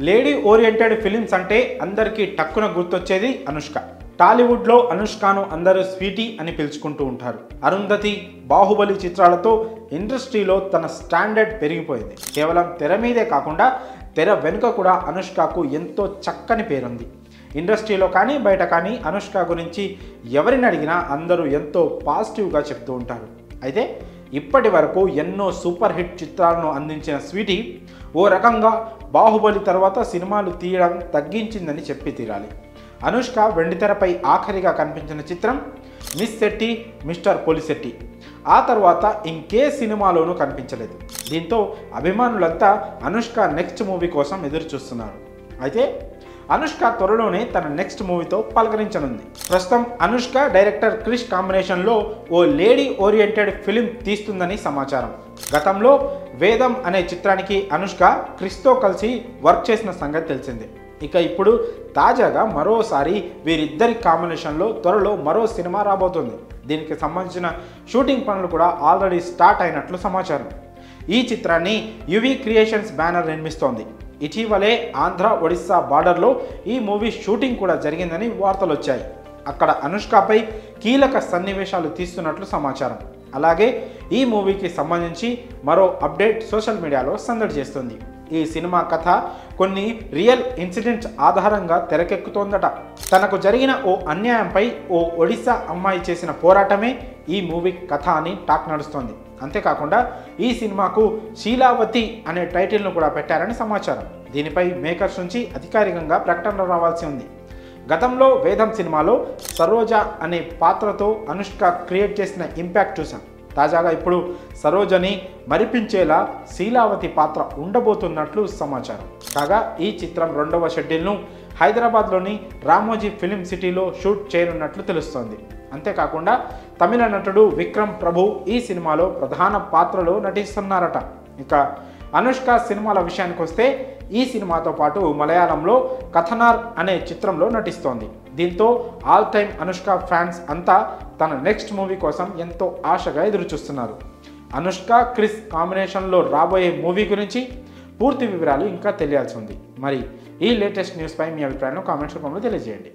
Lady oriented films అంటే అందరికీ టక్కున గుర్తొచ్చేది అనుష్క. టాలీవుడ్లో అనుష్కను అందరూ స్వీటీ అని పిలుచుకుంటూ ఉంటారు. అరుంధతి, బాహుబలి చిత్రాలతో ఇండస్ట్రీలో తన స్టాండర్డ్ పెరిగిపోయింది. కేవలం తెర మీదే కాకుండా తెర వెనుక కూడా అనుష్కకు ఎంతో చక్కని పేరుంది. ఇండస్ట్రీలో కానీ బయట కానీ అనుష్క గురించి ఎవరిని అడిగినా అందరూ ఎంతో పాజిటివ్గా చెప్తూ ఉంటారు. అయితే ఇప్పటి వరకు ఎన్నో సూపర్ హిట్ చిత్రాలను అందించిన స్వీటీ ఓ రకంగా బాహుబలి తర్వాత సినిమాలు తీయడం తగ్గించిందని చెప్పి తీరాలి. అనుష్క వెండితెరపై ఆఖరిగా కనిపించిన చిత్రం మిస్ శెట్టి మిస్టర్ పోలిశెట్టి. ఆ తర్వాత ఇంకే సినిమాలోనూ కనిపించలేదు. దీంతో అభిమానులంతా అనుష్క నెక్స్ట్ మూవీ కోసం ఎదురు చూస్తున్నారు. అయితే అనుష్క త్వరలోనే తన నెక్స్ట్ మూవీతో పలకరించనుంది. ప్రస్తుతం అనుష్క డైరెక్టర్ క్రిష్ కాంబినేషన్లో ఓ లేడీ ఓరియంటెడ్ ఫిలిం తీస్తుందని సమాచారం. గతంలో వేదం అనే చిత్రానికి అనుష్క క్రిష్తో కలిసి వర్క్ చేసిన సంగతి తెలిసిందే. ఇక ఇప్పుడు తాజాగా మరోసారి వీరిద్దరి కాంబినేషన్లో త్వరలో మరో సినిమా రాబోతుంది. దీనికి సంబంధించిన షూటింగ్ పనులు కూడా ఆల్రెడీ స్టార్ట్ అయినట్లు సమాచారం. ఈ చిత్రాన్ని యువి క్రియేషన్స్ బ్యానర్ నిర్మిస్తోంది. ఇటీవలే ఆంధ్ర ఒడిస్సా బార్డర్లో ఈ మూవీ షూటింగ్ కూడా జరిగిందని వార్తలు వచ్చాయి. అక్కడ అనుష్కపై కీలక సన్నివేశాలు తీస్తున్నట్లు సమాచారం. అలాగే ఈ మూవీకి సంబంధించి మరో అప్డేట్ సోషల్ మీడియాలో సందడి చేస్తుంది. ఈ సినిమా కథ కొన్ని రియల్ ఇన్సిడెంట్స్ ఆధారంగా తెరకెక్కుతోందట. తనకు జరిగిన ఓ అన్యాయంపై ఓ ఒడిస్సా అమ్మాయి చేసిన పోరాటమే ఈ మూవీ కథ అని టాక్ నడుస్తోంది. అంతేకాకుండా ఈ సినిమాకు శీలావతి అనే టైటిల్ను కూడా పెట్టారని సమాచారం. దీనిపై మేకర్స్ నుంచి అధికారికంగా ప్రకటన రావాల్సి ఉంది. గతంలో వేదం సినిమాలో సరోజ అనే పాత్రతో అనుష్క క్రియేట్ చేసిన ఇంపాక్ట్ చూసాం. తాజాగా ఇప్పుడు సరోజని మరిపించేలా శీలావతి పాత్ర ఉండబోతున్నట్లు సమాచారం. కాగా ఈ చిత్రం 2వ షెడ్యూల్ను హైదరాబాద్లోని రామోజీ ఫిలిం సిటీలో షూట్ చేయనున్నట్లు తెలుస్తోంది. అంతేకాకుండా తమిళ నటుడు విక్రమ్ ప్రభు ఈ సినిమాలో ప్రధాన పాత్రలో నటిస్తున్నారట. ఇక అనుష్క సినిమాల విషయానికి వస్తే ఈ సినిమాతో పాటు మలయాళంలో కథనార్ అనే చిత్రంలో నటిస్తోంది. దీంతో ఆల్ టైమ్ అనుష్క ఫ్యాన్స్ అంతా తన నెక్స్ట్ మూవీ కోసం ఎంతో ఆశగా ఎదురుచూస్తున్నారు. అనుష్క క్రిష్ కాంబినేషన్లో రాబోయే మూవీ గురించి పూర్తి వివరాలు ఇంకా తెలియాల్సి ఉంది. మరి ఈ లేటెస్ట్ న్యూస్పై మీ అభిప్రాయాలను కామెంట్స్ రూపంలో తెలియజేయండి.